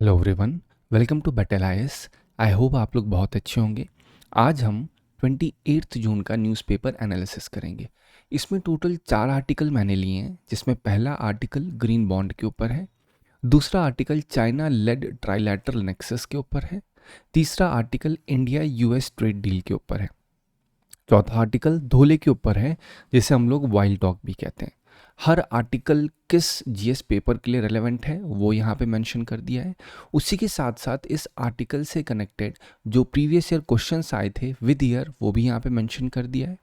Hello everyone, welcome to बेटेल IAS. I hope आप लोग बहुत अच्छे होंगे। आज हम 28 जून का न्यूज़पेपर एनालिसिस करेंगे। इसमें टोटल 4 आर्टिकल मैंने लिए हैं, जिसमें पहला आर्टिकल ग्रीन बॉन्ड के ऊपर है, दूसरा article China led trilateral nexus के ऊपर है, तीसरा article India US trade deal के ऊपर है, चौथा आर्टिकल धोले के ऊपर है, जिसे हम लोग वाइल्ड टॉक भी कहते हैं। हर आर्टिकल किस जीएस पेपर के लिए रेलेवेंट है वो यहाँ पे मेंशन कर दिया है। उसी के साथ साथ इस आर्टिकल से कनेक्टेड जो प्रीवियस ईयर क्वेश्चंस आए थे विद ईयर वो भी यहाँ पे मेंशन कर दिया है।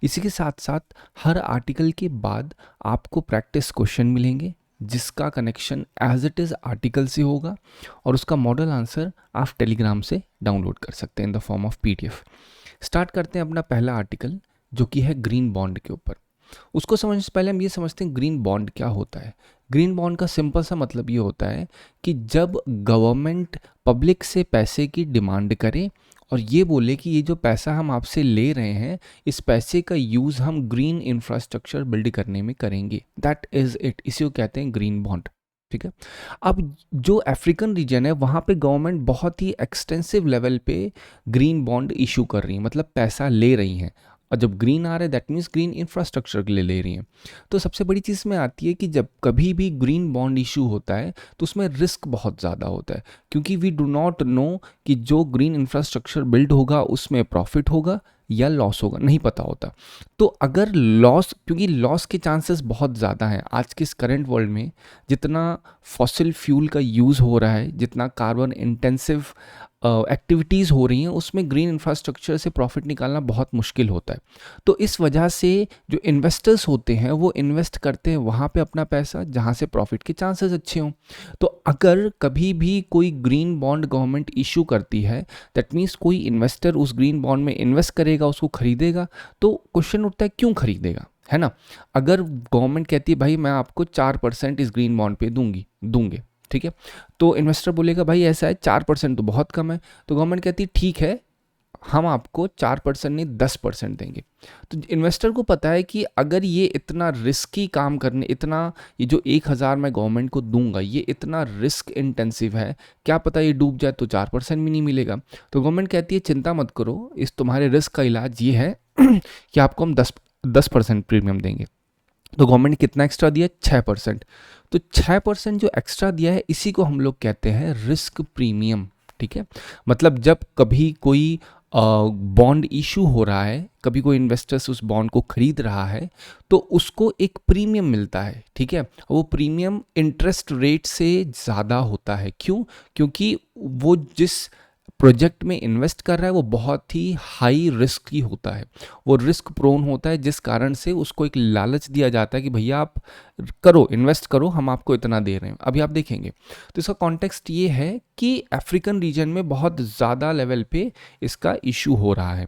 इसी के साथ साथ हर आर्टिकल के बाद आपको प्रैक्टिस क्वेश्चन मिलेंगे, जिसका connection as it is article से होगा, और उसका मॉडल आंसर आप टेलीग्राम से डाउनलोड कर सकते हैं in the form of PDF. Start करते हैं अपना पहला आर्टिकल, जो कि है ग्रीन बॉन्ड के ऊपर। उसको समझने से पहले हम ये समझते हैं ग्रीन बॉन्ड क्या होता है। ग्रीन बॉन्ड का सिंपल सा मतलब ये होता है कि जब गवर्नमेंट पब्लिक से पैसे की डिमांड करे और ये बोले कि ये जो पैसा हम आपसे ले रहे हैं, इस पैसे का यूज़ हम ग्रीन इंफ्रास्ट्रक्चर बिल्ड करने में करेंगे, दैट इज़ इट। इसी को कहते हैं ग्रीन बॉन्ड। ठीक है। अब जो अफ्रीकन रीजन है वहाँ पे गवर्नमेंट बहुत ही एक्सटेंसिव लेवल पे ग्रीन बॉन्ड इशू कर रही है, मतलब पैसा ले रही हैं। और जब ग्रीन आ रहा है दैट मीन्स ग्रीन इंफ्रास्ट्रक्चर के लिए ले रही हैं। तो सबसे बड़ी चीज़ में आती है कि जब कभी भी ग्रीन बॉन्ड इशू होता है तो उसमें रिस्क बहुत ज़्यादा होता है, क्योंकि वी डू नॉट नो कि जो ग्रीन इंफ्रास्ट्रक्चर बिल्ड होगा उसमें प्रॉफिट होगा या लॉस होगा, नहीं पता होता। तो अगर लॉस, क्योंकि लॉस के चांसेस बहुत ज़्यादा हैं आज के इस करंट वर्ल्ड में, जितना फॉसिल फ्यूल का यूज़ हो रहा है, जितना कार्बन इंटेंसिव एक्टिविटीज़ हो रही हैं, उसमें ग्रीन इंफ्रास्ट्रक्चर से प्रॉफिट निकालना बहुत मुश्किल होता है। तो इस वजह से जो इन्वेस्टर्स होते हैं वो इन्वेस्ट करते हैं वहाँ पे अपना पैसा जहाँ से प्रॉफिट के चांसेस अच्छे हों। तो अगर कभी भी कोई ग्रीन बॉन्ड गवर्नमेंट इशू करती है, दैट मीन्स कोई इन्वेस्टर उस ग्रीन बॉन्ड में इन्वेस्ट करेगा, उसको खरीदेगा। तो क्वेश्चन उठता है क्यों खरीदेगा, है ना। अगर गवर्नमेंट कहती है भाई मैं आपको 4% इस ग्रीन बॉन्ड पे दूंगे, ठीक है, तो इन्वेस्टर बोलेगा भाई ऐसा है 4% तो बहुत कम है। तो गवर्नमेंट कहती है ठीक है, हम आपको 4% नहीं 10% देंगे। तो इन्वेस्टर को पता है कि अगर ये इतना रिस्की काम करने, इतना, ये जो 1,000 मैं गवर्नमेंट को दूंगा ये इतना रिस्क इंटेंसिव है, क्या पता ये डूब जाए तो 4% भी नहीं मिलेगा। तो गवर्नमेंट कहती है चिंता मत करो, इस तुम्हारे रिस्क का इलाज ये है कि आपको हम 10% प्रीमियम देंगे। तो गवर्नमेंट ने कितना एक्स्ट्रा दिया, 6%। तो 6% जो एक्स्ट्रा दिया है इसी को हम लोग कहते हैं रिस्क प्रीमियम। ठीक है। मतलब जब कभी कोई बॉन्ड इशू हो रहा है, कभी कोई इन्वेस्टर्स उस बॉन्ड को खरीद रहा है, तो उसको एक प्रीमियम मिलता है। ठीक है। वो प्रीमियम इंटरेस्ट रेट से ज़्यादा होता है। क्यों? क्योंकि वो जिस प्रोजेक्ट में इन्वेस्ट कर रहा है वो बहुत ही हाई रिस्क ही होता है, वो रिस्क प्रोन होता है, जिस कारण से उसको एक लालच दिया जाता है कि भैया आप करो, इन्वेस्ट करो, हम आपको इतना दे रहे हैं। अभी आप देखेंगे तो इसका कॉन्टेक्स्ट ये है कि अफ्रीकन रीजन में बहुत ज़्यादा लेवल पे इसका इशू हो रहा है,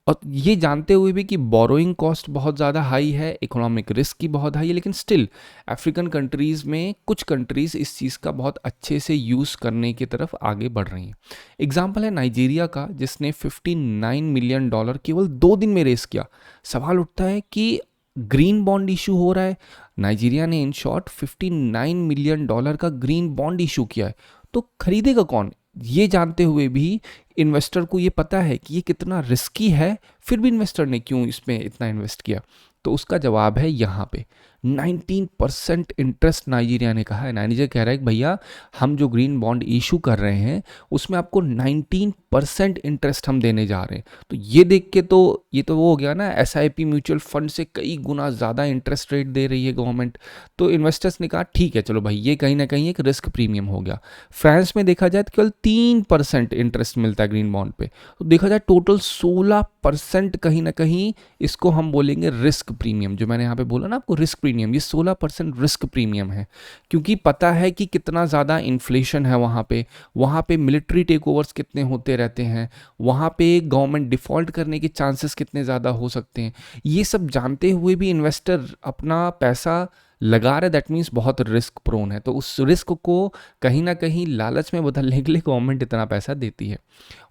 और ये जानते हुए भी कि बोरोइंग कॉस्ट बहुत ज़्यादा हाई है, इकोनॉमिक रिस्क की बहुत हाई है, लेकिन स्टिल अफ्रीकन कंट्रीज़ में कुछ कंट्रीज़ इस चीज़ का बहुत अच्छे से यूज़ करने की तरफ आगे बढ़ रही हैं। एग्जाम्पल है नाइजीरिया का, जिसने $59 मिलियन केवल 2 दिन में रेस किया। सवाल उठता है कि ग्रीन बॉन्ड इशू हो रहा है, नाइजीरिया ने इन शॉर्ट $59 मिलियन का ग्रीन बॉन्ड इशू किया है, तो खरीदेगा कौन? ये जानते हुए भी इन्वेस्टर को ये पता है कि ये कितना रिस्की है, फिर भी इन्वेस्टर ने क्यों इसमें इतना इन्वेस्ट किया? तो उसका जवाब है यहाँ पे 19% इंटरेस्ट नाइजीरिया ने कहा है। नाइजीरिया कह रहा है कि भैया हम जो ग्रीन बॉन्ड इशू कर रहे हैं उसमें आपको 19% इंटरेस्ट हम देने जा रहे हैं। तो ये देख के तो ये तो वो हो गया ना, एसआईपी म्यूचुअल फंड से कई गुना ज़्यादा इंटरेस्ट रेट दे रही है गवर्नमेंट। तो इन्वेस्टर्स ने कहा ठीक है चलो भाई, ये कहीं ना कहीं एक रिस्क प्रीमियम हो गया। फ्रांस में देखा जाए तो केवल 3% इंटरेस्ट मिलता है ग्रीन बॉन्ड पे, तो देखा जाए टोटल 16% कहीं ना कहीं इसको हम बोलेंगे रिस्क प्रीमियम। जो मैंने यहाँ पे बोला ना आपको रिस्क प्रीमियम, ये 16% रिस्क प्रीमियम है, क्योंकि पता है कि कितना ज़्यादा इन्फ्लेशन है वहाँ पे मिलिट्री टेक ओवर्स कितने होते रहते हैं, वहाँ पे गवर्नमेंट डिफ़ॉल्ट करने के चांसेस कितने ज़्यादा हो सकते हैं। ये सब जानते हुए भी इन्वेस्टर अपना पैसा लगा रहे, दैट मीन्स बहुत रिस्क प्रोन है। तो उस रिस्क को कहीं ना कहीं लालच में बदलने के लिए गवर्नमेंट इतना पैसा देती है।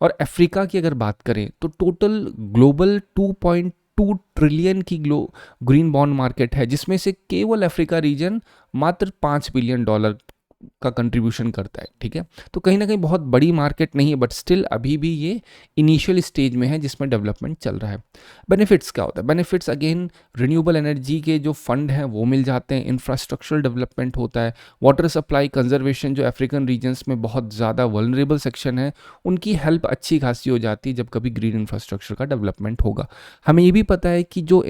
और अफ्रीका की अगर बात करें तो टोटल ग्लोबल 2.2 ट्रिलियन की ग्रीन बॉन्ड मार्केट है, जिसमें से केवल अफ्रीका रीजन मात्र $5 बिलियन का कंट्रीब्यूशन करता है, ठीक है। तो कहीं ना कहीं बहुत बड़ी मार्केट नहीं है, बट स्टिल अभी भी ये इनिशियल स्टेज में है जिसमें डेवलपमेंट चल रहा है। बेनिफिट्स क्या होता है? बेनिफिट्स अगेन रिन्यूएबल एनर्जी के जो फंड हैं वो मिल जाते हैं, इंफ्रास्ट्रक्चरल डेवलपमेंट होता है, वाटर सप्लाई कंजर्वेशन, जो अफ्रीकन रीजन्स में बहुत ज़्यादा वल्नरेबल सेक्शन है उनकी हेल्प अच्छी खासी हो जाती है जब कभी ग्रीन इंफ्रास्ट्रक्चर का डेवलपमेंट होगा। हमें ये भी पता है कि जो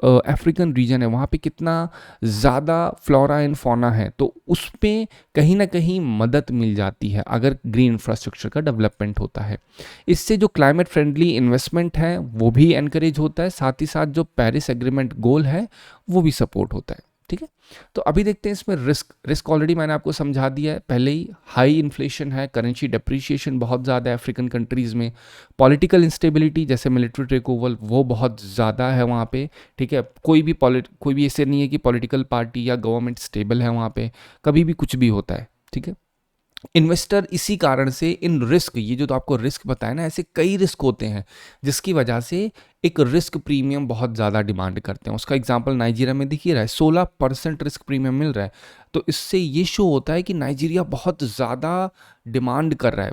अफ्रीकन रीजन है वहाँ पे कितना ज़्यादा फ्लोरा एंड फौना है, तो उसमें कहीं ना कहीं मदद मिल जाती है अगर ग्रीन इंफ्रास्ट्रक्चर का डेवलपमेंट होता है। इससे जो क्लाइमेट फ्रेंडली इन्वेस्टमेंट है वो भी एनकरेज होता है, साथ ही साथ जो पेरिस एग्रीमेंट गोल है वो भी सपोर्ट होता है, ठीक है। तो अभी देखते हैं इसमें रिस्क ऑलरेडी मैंने आपको समझा दिया है पहले ही। हाई इन्फ्लेशन है, करेंसी डेप्रिसिएशन बहुत ज़्यादा है अफ्रीकन कंट्रीज़ में, पॉलिटिकल इंस्टेबिलिटी जैसे मिलिट्री टेक ओवर वो बहुत ज़्यादा है वहाँ पे, ठीक है। कोई भी ऐसे नहीं है कि पॉलिटिकल पार्टी या गवर्नमेंट स्टेबल है वहाँ पे, कभी भी कुछ भी होता है, ठीक है। इन्वेस्टर इसी कारण से इन रिस्क, ये जो तो आपको रिस्क बताया ना, ऐसे कई रिस्क होते हैं जिसकी वजह से एक रिस्क प्रीमियम बहुत ज़्यादा डिमांड करते हैं। उसका एग्जांपल नाइजीरिया में दिख ही रहा है, 16% रिस्क प्रीमियम मिल रहा है। तो इससे ये शो होता है कि नाइजीरिया बहुत ज़्यादा डिमांड कर रहा है,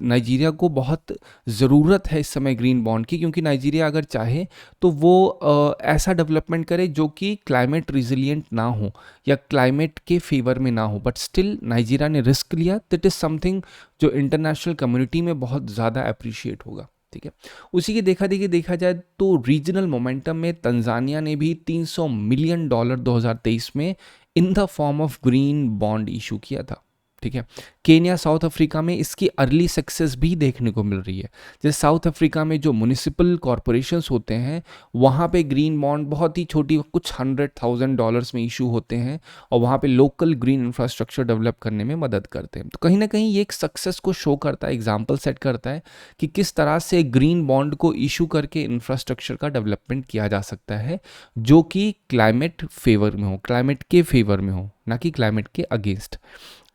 नाइजीरिया को बहुत ज़रूरत है इस समय ग्रीन बॉन्ड की, क्योंकि नाइजीरिया अगर चाहे तो वो ऐसा डेवलपमेंट करे जो कि क्लाइमेट रिजिलियंट ना हो या क्लाइमेट के फेवर में ना हो, बट स्टिल नाइजीरिया ने रिस्क लिया। दैट इज़ समथिंग जो इंटरनेशनल कम्युनिटी में बहुत ज़्यादा अप्रिशिएट होगा, ठीक है। उसी की देखा जाए तो रीजनल मोमेंटम में तंजानिया ने भी $300 मिलियन 2023 में इन the form of green bond issue किया था, ठीक है। केन्या, साउथ अफ्रीका में इसकी अर्ली सक्सेस भी देखने को मिल रही है। जैसे साउथ अफ्रीका में जो म्युनिसिपल कॉरपोरेशंस होते हैं वहाँ पे ग्रीन बॉन्ड बहुत ही छोटी, कुछ $100,000 में इशू होते हैं और वहाँ पे लोकल ग्रीन इंफ्रास्ट्रक्चर डेवलप करने में मदद करते हैं। तो कहीं ना कहीं ये एक सक्सेस को शो करता है, एग्जाम्पल सेट करता है कि किस तरह से ग्रीन बॉन्ड को इशू करके इंफ्रास्ट्रक्चर का डेवलपमेंट किया जा सकता है जो कि क्लाइमेट फेवर में हो, क्लाइमेट के फेवर में हो, ना कि क्लाइमेट के अगेंस्ट।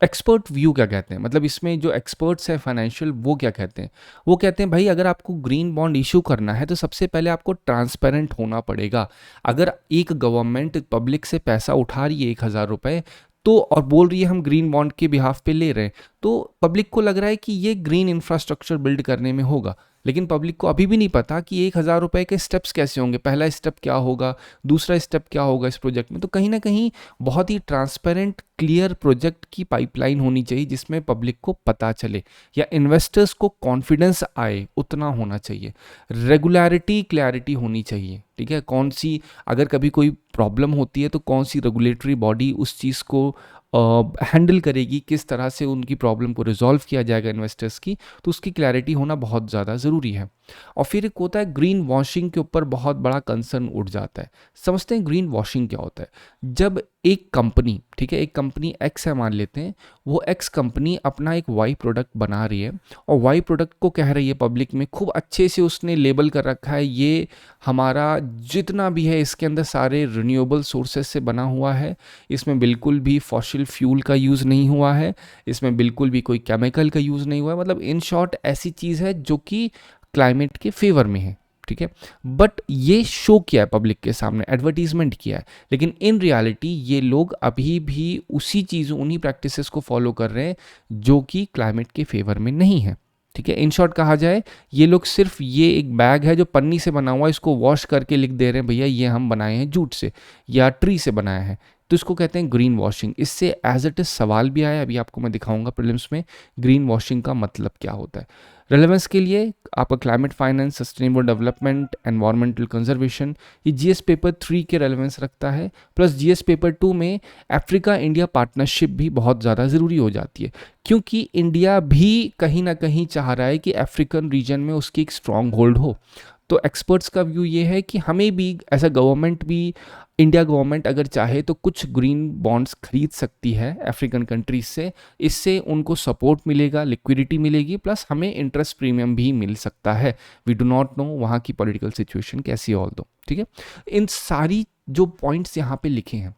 एक्सपर्ट व्यू क्या कहते हैं, मतलब इसमें जो एक्सपर्ट्स हैं फाइनेंशियल वो क्या कहते हैं? वो कहते हैं भाई अगर आपको ग्रीन बॉन्ड इशू करना है तो सबसे पहले आपको ट्रांसपेरेंट होना पड़ेगा। अगर एक गवर्नमेंट पब्लिक से पैसा उठा रही है 1,000 रुपये तो और बोल रही है हम ग्रीन बॉन्ड के बिहाफ पे ले रहे हैं, तो पब्लिक को लग रहा है कि ये ग्रीन इंफ्रास्ट्रक्चर बिल्ड करने में होगा, लेकिन पब्लिक को अभी भी नहीं पता कि 1,000 रुपये के स्टेप्स कैसे होंगे, पहला स्टेप क्या होगा, दूसरा स्टेप क्या होगा इस प्रोजेक्ट में। तो कहीं ना कहीं बहुत ही ट्रांसपेरेंट क्लियर प्रोजेक्ट की पाइपलाइन होनी चाहिए जिसमें पब्लिक को पता चले या इन्वेस्टर्स को कॉन्फिडेंस आए, उतना होना चाहिए। रेगुलरिटी, क्लैरिटी होनी चाहिए, ठीक है। कौन सी, अगर कभी कोई प्रॉब्लम होती है तो कौन सी रेगुलेटरी बॉडी उस चीज़ को हैंडल करेगी, किस तरह से उनकी प्रॉब्लम को रिजॉल्व किया जाएगा इन्वेस्टर्स की, तो उसकी क्लैरिटी होना बहुत ज़्यादा ज़रूरी है। और फिर एक होता है ग्रीन वॉशिंग के ऊपर बहुत बड़ा कंसर्न उठ जाता है। समझते हैं ग्रीन वॉशिंग क्या होता है? जब एक कंपनी, ठीक है, एक कंपनी एक्स है मान लेते हैं, वो एक्स कंपनी अपना एक वाई प्रोडक्ट बना रही है और वाई प्रोडक्ट को कह रही है पब्लिक में, खूब अच्छे से उसने लेबल कर रखा है ये हमारा जितना भी है इसके अंदर सारे रिन्यूएबल सोर्सेस से बना हुआ है, इसमें बिल्कुल भी फॉसिल फ्यूल का यूज़ नहीं हुआ है, इसमें बिल्कुल भी कोई केमिकल का यूज़ नहीं हुआ है, मतलब इन शॉर्ट ऐसी चीज़ है जो कि क्लाइमेट के फेवर में है, ठीक है। बट ये शो किया है पब्लिक के सामने, एडवर्टीजमेंट किया है, लेकिन इन रियलिटी ये लोग अभी भी उसी चीज़, उन्हीं प्रैक्टिसेस को फॉलो कर रहे हैं जो कि क्लाइमेट के फेवर में नहीं है, ठीक है। इन शॉर्ट कहा जाए ये लोग सिर्फ ये एक बैग है जो पन्नी से बना हुआ है, इसको वॉश करके लिख दे रहे हैं भैया ये हम बनाए हैं जूट से या ट्री से बनाया है, तो इसको कहते हैं ग्रीन वॉशिंग। इससे एज इट इज सवाल भी आया, अभी आपको मैं दिखाऊंगा प्रीलिम्स में ग्रीन वॉशिंग का मतलब क्या होता है। रेलेवेंस के लिए आपका climate finance, sustainable development, environmental conservation, ये जीएस पेपर 3 के रेलेवेंस रखता है। प्लस जीएस पेपर 2 में अफ्रीका इंडिया पार्टनरशिप भी बहुत ज़्यादा ज़रूरी हो जाती है, क्योंकि इंडिया भी कहीं ना कहीं चाह रहा है कि अफ्रीकन रीजन में उसकी एक स्ट्रॉन्ग होल्ड हो। तो एक्सपर्ट्स का व्यू ये है कि हमें भी एज अ गवर्नमेंट भी, इंडिया गवर्नमेंट अगर चाहे तो कुछ ग्रीन बॉन्ड्स खरीद सकती है अफ्रीकन कंट्रीज से, इससे उनको सपोर्ट मिलेगा, लिक्विडिटी मिलेगी, प्लस हमें इंटरेस्ट प्रीमियम भी मिल सकता है। वी डू नॉट नो वहाँ की पॉलिटिकल सिचुएशन कैसी है ऑल दो, ठीक है। इन सारी जो पॉइंट्स यहाँ पे लिखे हैं,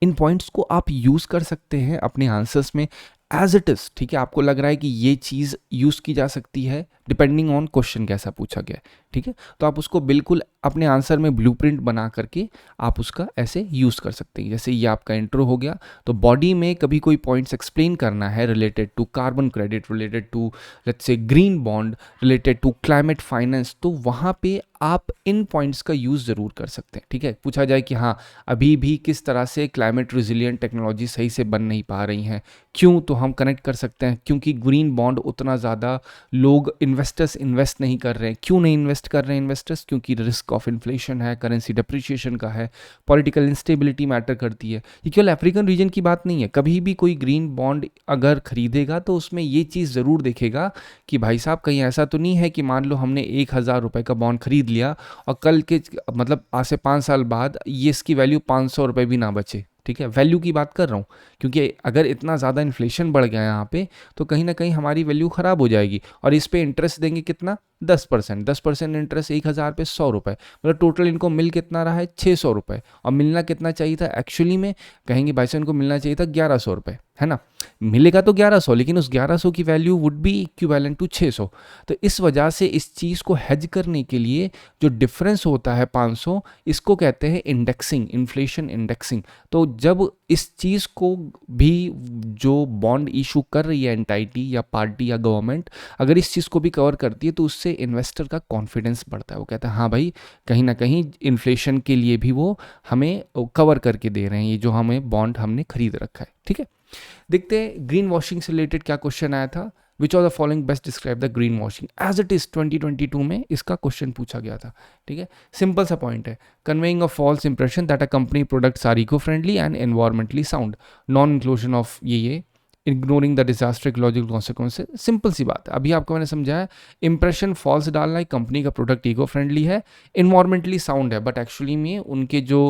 इन पॉइंट्स को आप यूज़ कर सकते हैं अपने आंसर्स में एज इट इज़, ठीक है, आपको लग रहा है कि ये चीज़ यूज़ की जा सकती है, डिपेंडिंग ऑन क्वेश्चन कैसा पूछा गया है, ठीक है, तो आप उसको बिल्कुल अपने आंसर में ब्लूप्रिंट बना करके आप उसका ऐसे यूज़ कर सकते हैं। जैसे ये आपका इंट्रो हो गया, तो बॉडी में कभी कोई पॉइंट्स एक्सप्लेन करना है related to carbon credit, related to let's say green bond, related to climate finance, तो वहाँ पे आप इन पॉइंट्स का यूज़ ज़रूर कर सकते हैं, ठीक है। पूछा जाए कि हाँ, अभी भी किस तरह से क्लाइमेट रिजिलियंट टेक्नोलॉजी सही से बन नहीं पा रही हैं, क्यों, तो हम कनेक्ट कर सकते हैं क्योंकि ग्रीन बॉन्ड उतना ज़्यादा लोग इन्वेस्टर्स इन्वेस्ट नहीं कर रहे हैं। क्यों नहीं इन्वेस्ट कर रहे हैं इन्वेस्टर्स? क्योंकि रिस्क ऑफ इन्फ्लेशन है, करेंसी डिप्रिशिएशन का है, पॉलिटिकल इंस्टेबिलिटी मैटर करती है। ये केवल अफ्रीकन रीजन की बात नहीं है, कभी भी कोई ग्रीन बॉन्ड अगर खरीदेगा तो उसमें ये चीज़ ज़रूर देखेगा कि भाई साहब कहीं ऐसा तो नहीं है कि मान लो हमने 1,000 रुपये का बॉन्ड खरीद लिया और कल के मतलब आज से 5 साल बाद ये इसकी वैल्यू 500 रुपये भी ना बचे, ठीक है, वैल्यू की बात कर रहा हूँ, क्योंकि अगर इतना ज़्यादा इन्फ्लेशन बढ़ गया यहाँ पे तो कहीं ना कहीं हमारी वैल्यू ख़राब हो जाएगी। और इस पे इंटरेस्ट देंगे कितना? 10% इंटरेस्ट, 1,000 पे 100 रुपये, मतलब टोटल इनको मिल कितना रहा है? 600 रुपये। और मिलना कितना चाहिए था एक्चुअली में? कहेंगे भाई साहब इनको मिलना चाहिए था 1,100 रुपये, है ना। मिलेगा तो 1,100, लेकिन उस 1,100 की value would be equivalent to 600। तो इस वजह से इस चीज़ को हेज करने के लिए जो डिफरेंस होता है 500, इसको कहते हैं इंडेक्सिंग, इन्फ्लेशन इंडेक्सिंग। तो जब इस चीज़ को भी जो बॉन्ड इशू कर रही है एंटाइटी या पार्टी या गवर्नमेंट, अगर इस चीज़ को भी कवर करती है तो उससे इन्वेस्टर का कॉन्फिडेंस बढ़ता है। वो कहता है हाँ भाई, कहीं ना कहीं इन्फ्लेशन के लिए भी वो हमें कवर करके दे रहे हैं, ये जो हमें बॉन्ड हमने खरीद रखा है, ठीक है। देखते हैं ग्रीन वॉशिंग से रिलेटेड क्या क्वेश्चन आया था। Which of the following best describe the green washing as it is 2022 में इसका क्वेश्चन पूछा गया था, ठीक है। सिंपल सा पॉइंट है, conveying a false impression that a company products are eco friendly and environmentally sound, non inclusion of ये ignoring the disaster ecological consequences. Simple सी बात है, अभी आपको मैंने समझाया, इंप्रेशन फॉल्स डालना है, कंपनी का प्रोडक्ट इको फ्रेंडली है, इन्वायरमेंटली साउंड है, बट एक्चुअली में उनके जो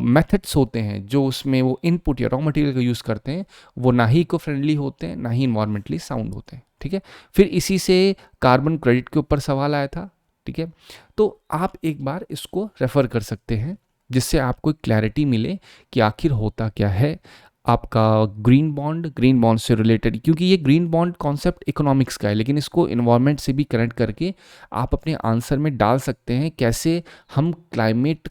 मेथड्स होते हैं, जो उसमें वो इनपुट या रॉ मटेरियल का यूज़ करते हैं, वो ना ही इको फ्रेंडली होते हैं ना ही इन्वायरमेंटली साउंड होते हैं, ठीक है। फिर इसी से कार्बन क्रेडिट के ऊपर सवाल आया था, ठीक है। तो आप एक बार इसको रेफर कर सकते हैं जिससे आपको क्लैरिटी मिले कि आखिर होता क्या है आपका ग्रीन बॉन्ड से रिलेटेड, क्योंकि ये ग्रीन बॉन्ड कॉन्सेप्ट इकोनॉमिक्स का है, लेकिन इसको इन्वायरमेंट से भी कनेक्ट करके आप अपने आंसर में डाल सकते हैं कैसे हम क्लाइमेट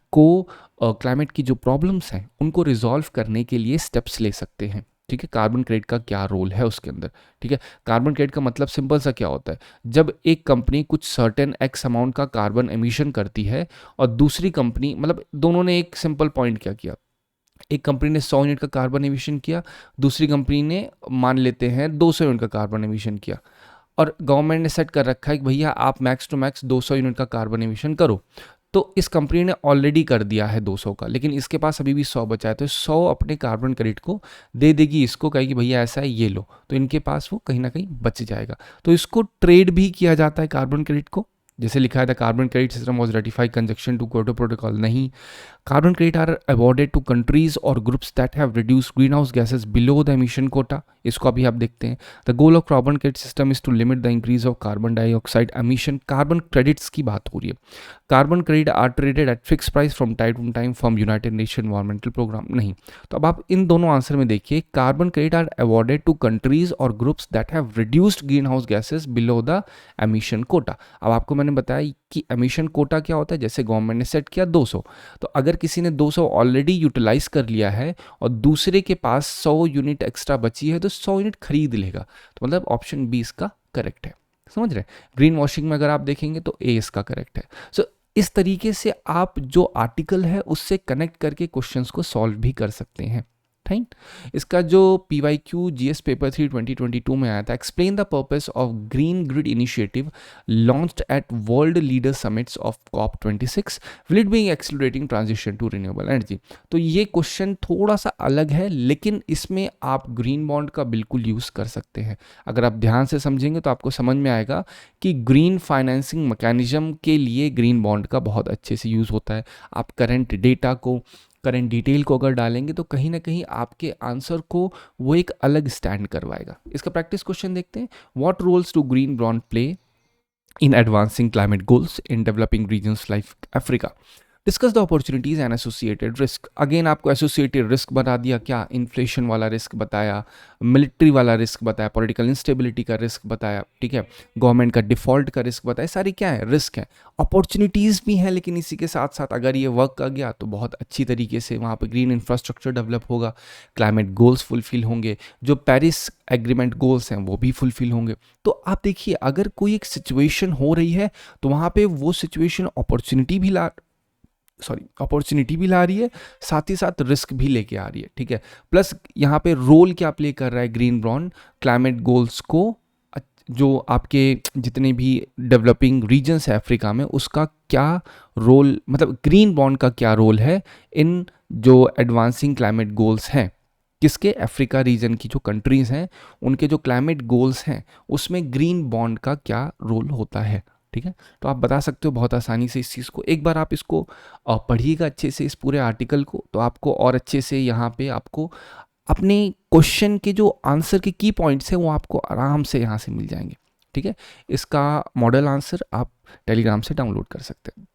की जो प्रॉब्लम्स हैं उनको रिजॉल्व करने के लिए स्टेप्स ले सकते हैं, ठीक है। कार्बन क्रेडिट का क्या रोल है उसके अंदर, ठीक है। कार्बन क्रेडिट का मतलब सिंपल सा क्या होता है, जब एक कंपनी कुछ सर्टेन एक्स अमाउंट का कार्बन एमिशन करती है और दूसरी कंपनी, मतलब दोनों ने एक सिंपल पॉइंट क्या किया, एक कंपनी ने 100 यूनिट का कार्बन एमिशन किया, दूसरी कंपनी ने मान लेते हैं 200 यूनिट का कार्बन एमिशन किया, और गवर्नमेंट ने सेट कर रखा है कि भैया आप मैक्स टू मैक्स 200 यूनिट का कार्बन एमिशन करो। तो इस कंपनी ने ऑलरेडी कर दिया है 200 का, लेकिन इसके पास अभी भी 100 बचा है, तो 100 अपने कार्बन क्रेडिट को दे देगी, इसको कहेगी भैया ऐसा है ये लो, तो इनके पास वो कहीं ना कहीं बच जाएगा। तो इसको ट्रेड भी किया जाता है कार्बन क्रेडिट को, जैसे लिखा है the carbon credit system was ratified conjunction to Kyoto Protocol, नहीं। Carbon credit are awarded to countries और groups that have reduced green house gases below the emission quota, इसको अभी आप देखते हैं। The goal of carbon credit system is to limit the increase of carbon dioxide emission, carbon credits की बात हो रही है। Carbon credit are traded at fix price from time to time from United Nation environmental program, नहीं। तो अब आप इन दोनों आंसर में देखिए, carbon credit are awarded to countries और groups that have reduced green house gases below the emission quota. अब आपको मैंने बताया कि एमिशन कोटा क्या होता है, जैसे गवर्नमेंट ने सेट किया 200, तो अगर किसी ने 200 ऑलरेडी यूटिलाइज कर लिया है और दूसरे के पास 100 यूनिट एक्स्ट्रा बची है तो 100 यूनिट खरीद लेगा, तो मतलब ऑप्शन बी इसका करेक्ट है, समझ रहे हैं। ग्रीन वॉशिंग में अगर आप देखेंगे तो ए इसका करेक्ट है। सो इस तरीके से आप जो आर्टिकल है उससे कनेक्ट करके क्वेश्चंस को सॉल्व भी कर सकते हैं, राइट। इसका जो PYQ GS पेपर 3 2022 में आया था, explain the purpose of green grid initiative launched at world leader summits of COP26, will it be accelerating transition to renewable energy. तो ये क्वेश्चन थोड़ा सा अलग है, लेकिन इसमें आप ग्रीन बॉन्ड का बिल्कुल यूज़ कर सकते हैं। अगर आप ध्यान से समझेंगे तो आपको समझ में आएगा कि ग्रीन फाइनेंसिंग मैकेनिज्म के लिए ग्रीन बॉन्ड का बहुत अच्छे से यूज़ होता है। आप करंट डिटेल को अगर डालेंगे तो कहीं ना कहीं आपके आंसर को वो एक अलग स्टैंड करवाएगा। इसका प्रैक्टिस क्वेश्चन देखते हैं। What roles do green bond play in advancing climate goals in developing regions like Africa. Discuss the opportunities and associated risk. Again आपको एसोसिएटेड रिस्क बता दिया, क्या इन्फ्लेशन वाला रिस्क बताया, मिलिट्री वाला रिस्क बताया, पॉलिटिकल इंस्टेबिलिटी का रिस्क बताया, ठीक है, गवर्नमेंट का डिफॉल्ट का रिस्क बताया, सारी क्या है, रिस्क है। अपॉर्चुनिटीज़ भी हैं, लेकिन इसी के साथ साथ अगर ये वर्क कर गया तो बहुत अच्छी तरीके से वहाँ पर ग्रीन इंफ्रास्ट्रक्चर डेवलप होगा, क्लाइमेट गोल्स फुलफिल होंगे, जो पेरिस एग्रीमेंट गोल्स हैं वो भी फुलफिल होंगे। तो आप देखिए, अगर कोई एक सिचुएशन हो रही है तो वहाँ पे वो सिचुएशन अपॉर्चुनिटी भी ला रही है, साथ ही साथ रिस्क भी लेके आ रही है, ठीक है। प्लस यहाँ पे रोल क्या प्ले कर रहा है ग्रीन बॉन्ड, क्लाइमेट गोल्स को, जो आपके जितने भी डेवलपिंग रीजन्स है अफ्रीका में, उसका क्या रोल, मतलब ग्रीन बॉन्ड का क्या रोल है इन जो एडवांसिंग क्लाइमेट गोल्स हैं, किसके, अफ्रीका रीजन की जो कंट्रीज़ हैं उनके जो क्लाइमेट गोल्स हैं उसमें ग्रीन बॉन्ड का क्या रोल होता है, ठीक है। तो आप बता सकते हो बहुत आसानी से इस चीज़ को। एक बार आप इसको पढ़िएगा अच्छे से, इस पूरे आर्टिकल को, तो आपको और अच्छे से यहाँ पे आपको अपने क्वेश्चन के जो आंसर के की पॉइंट्स हैं वो आपको आराम से यहाँ से मिल जाएंगे, ठीक है। इसका मॉडल आंसर आप टेलीग्राम से डाउनलोड कर सकते हैं।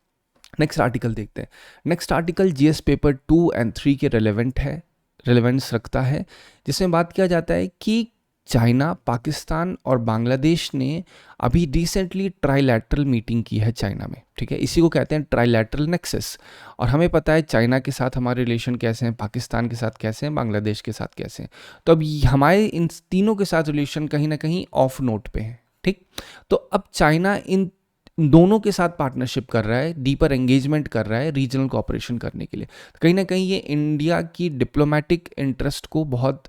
नेक्स्ट आर्टिकल देखते हैं। नेक्स्ट आर्टिकल जीएस पेपर 2 और 3 के रेलेवेंस रखता है, जिसमें बात किया जाता है कि चाइना, पाकिस्तान और बांग्लादेश ने अभी रिसेंटली ट्राइलैटरल मीटिंग की है चाइना में, ठीक है। इसी को कहते हैं ट्राइलैटरल नेक्सस। और हमें पता है चाइना के साथ हमारे रिलेशन कैसे हैं, पाकिस्तान के साथ कैसे हैं, बांग्लादेश के साथ कैसे हैं। तो अब हमारे इन तीनों के साथ रिलेशन कहीं ना कहीं ऑफ नोट पे है, ठीक। तो अब चाइना इन दोनों के साथ पार्टनरशिप कर रहा है, डीपर एंगेजमेंट कर रहा है रीजनल कोऑपरेशन करने के लिए। कहीं ना कहीं ये इंडिया की डिप्लोमेटिक इंटरेस्ट को बहुत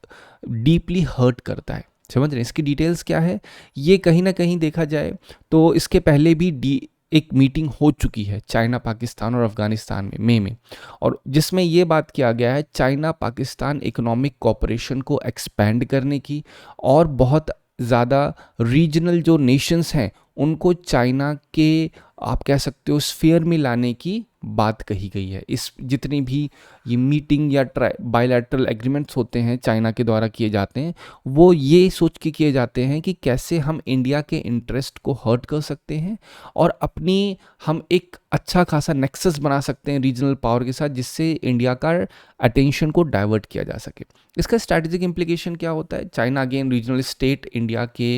डीपली हर्ट करता है, समझ रहे हैं। इसकी डिटेल्स क्या है, ये कहीं ना कहीं देखा जाए तो इसके पहले भी एक मीटिंग हो चुकी है चाइना, पाकिस्तान और अफगानिस्तान में मई में, और जिसमें ये बात किया गया है चाइना पाकिस्तान इकोनॉमिक कोऑपरेशन को एक्सपैंड करने की, और बहुत ज़्यादा रीजनल जो नेशंस हैं उनको चाइना के, आप कह सकते हो, स्फीयर में लाने की बात कही गई है। इस जितनी भी ये मीटिंग या बायलैटरल एग्रीमेंट्स होते हैं चाइना के द्वारा किए जाते हैं, वो ये सोच के किए जाते हैं कि कैसे हम इंडिया के इंटरेस्ट को हर्ट कर सकते हैं और हम एक अच्छा खासा नेक्सस बना सकते हैं रीजनल पावर के साथ, जिससे इंडिया का अटेंशन को डाइवर्ट किया जा सके। इसका स्ट्रैटेजिक इम्प्लीकेशन क्या होता है, China again regional state India के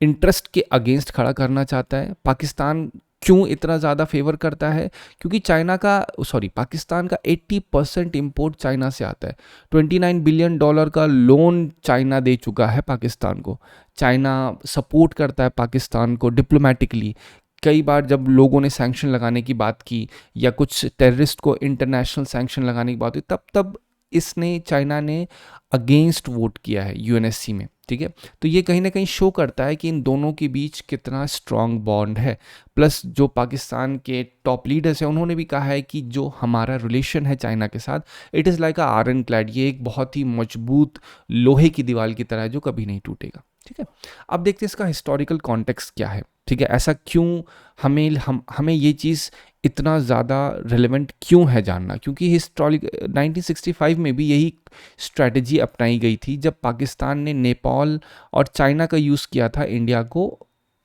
इंटरेस्ट के अगेंस्ट खड़ा करना चाहता है। पाकिस्तान क्यों इतना ज़्यादा फेवर करता है, क्योंकि पाकिस्तान का 80% इम्पोर्ट चाइना से आता है। $29 बिलियन का लोन चाइना दे चुका है पाकिस्तान को। चाइना सपोर्ट करता है पाकिस्तान को डिप्लोमेटिकली। कई बार जब लोगों ने सैंक्शन लगाने की बात की या कुछ टेररिस्ट को इंटरनेशनल सैंक्शन लगाने की बात हुई, तब चाइना ने अगेंस्ट वोट किया है यूएनएससी में, ठीक है। तो ये कहीं ना कहीं शो करता है कि इन दोनों के बीच कितना स्ट्रांग बॉन्ड है। प्लस जो पाकिस्तान के टॉप लीडर्स हैं उन्होंने भी कहा है कि जो हमारा रिलेशन है चाइना के साथ, it is like a iron clad, ये एक बहुत ही मजबूत लोहे की दीवार की तरह है जो कभी नहीं टूटेगा, ठीक है। अब देखते हैं इसका हिस्टोरिकल कॉन्टेक्स्ट क्या है, ठीक है। ऐसा क्यों हमें ये चीज़ इतना ज़्यादा रेलेवेंट क्यों है जानना, क्योंकि हिस्टोरिक 1965 में भी यही स्ट्रैटेजी अपनाई गई थी जब पाकिस्तान ने नेपाल और चाइना का यूज़ किया था इंडिया को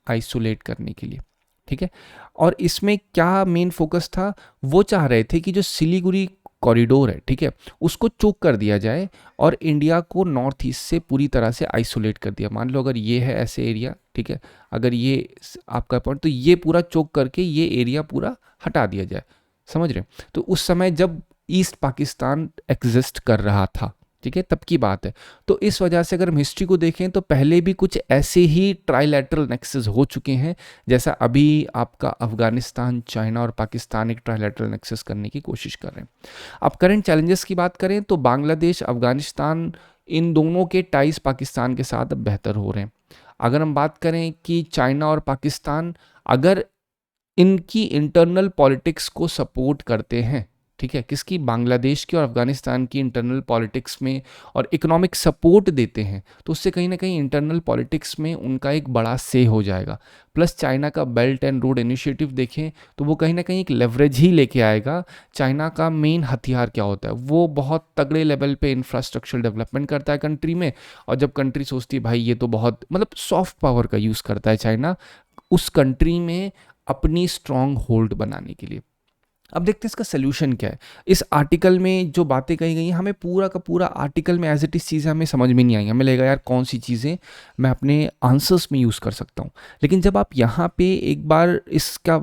आइसोलेट करने के लिए, ठीक है। और इसमें क्या मेन फोकस था, वो चाह रहे थे कि जो सिलीगुड़ी कॉरिडोर है, ठीक है, उसको चोक कर दिया जाए और इंडिया को नॉर्थ ईस्ट से पूरी तरह से आइसोलेट कर दिया। मान लो अगर ये है ऐसे एरिया, ठीक है, अगर ये आपका पॉइंट, तो ये पूरा चोक करके ये एरिया पूरा हटा दिया जाए, समझ रहे हैं। तो उस समय जब ईस्ट पाकिस्तान एग्जिस्ट कर रहा था, ठीक है, तब की बात है। तो इस वजह से अगर हम हिस्ट्री को देखें तो पहले भी कुछ ऐसे ही ट्राइलैटरल नेक्सस हो चुके हैं, जैसा अभी आपका अफगानिस्तान, चाइना और पाकिस्तान एक ट्राइलैटरल नेक्सस करने की कोशिश कर रहे हैं। अब करंट चैलेंजेस की बात करें तो बांग्लादेश, अफगानिस्तान, इन दोनों के टाइज पाकिस्तान के साथ अब बेहतर हो रहे हैं। अगर हम बात करें कि चाइना और पाकिस्तान अगर इनकी इंटरनल पॉलिटिक्स को सपोर्ट करते हैं, ठीक है, किसकी, बांग्लादेश की और अफगानिस्तान की इंटरनल पॉलिटिक्स में, और इकोनॉमिक सपोर्ट देते हैं, तो उससे कहीं ना कहीं इंटरनल पॉलिटिक्स में उनका एक बड़ा से हो जाएगा। प्लस चाइना का बेल्ट एंड रोड इनिशिएटिव देखें तो वो कहीं ना कहीं एक लेवरेज ही लेके आएगा। चाइना का मेन हथियार क्या होता है, वो बहुत तगड़े लेवल पे इंफ्रास्ट्रक्चर डेवलपमेंट करता है कंट्री में, और जब कंट्री सोचती है भाई ये तो बहुत, मतलब सॉफ्ट पावर का यूज़ करता है चाइना उस कंट्री में अपनी स्ट्रॉन्ग होल्ड बनाने के लिए। अब देखते हैं इसका सोल्यूशन क्या है। इस आर्टिकल में जो बातें कही गई हैं, हमें पूरा का पूरा आर्टिकल में एज इट इज़ चीज़ें हमें समझ में नहीं आएंगी, हमें लगेगा यार कौन सी चीज़ें मैं अपने आंसर्स में यूज़ कर सकता हूँ। लेकिन जब आप यहाँ पे एक बार इसका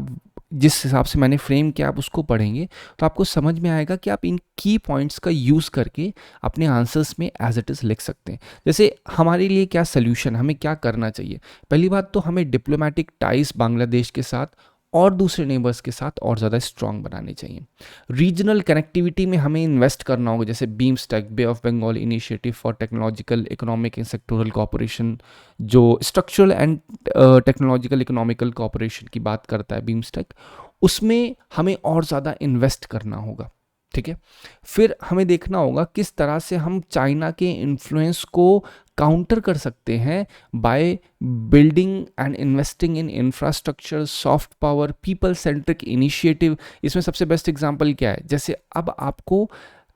जिस हिसाब से मैंने फ्रेम किया आप उसको पढ़ेंगे तो आपको समझ में आएगा कि आप इन की पॉइंट्स का यूज़ करके अपने आंसर्स में एज इट इज़ लिख सकते हैं। जैसे हमारे लिए क्या सोल्यूशन, हमें क्या करना चाहिए। पहली बात तो हमें डिप्लोमेटिक टाइज बांग्लादेश के साथ और दूसरे नेबर्स के साथ और ज़्यादा स्ट्रांग बनाने चाहिए। रीजनल कनेक्टिविटी में हमें इन्वेस्ट करना होगा, जैसे BIMSTEC, bay of Bengal initiative for technological economic and sectoral cooperation, जो structural and technological economical cooperation की बात करता है बीम्स्टेक, उसमें हमें और ज़्यादा इन्वेस्ट करना होगा। ठीक है, फिर हमें देखना होगा किस तरह से हम चाइना के इन्फ्लुएंस को काउंटर कर सकते हैं by building and investing in infrastructure, soft power, people centric initiative. इसमें सबसे बेस्ट एग्जांपल क्या है, जैसे अब आपको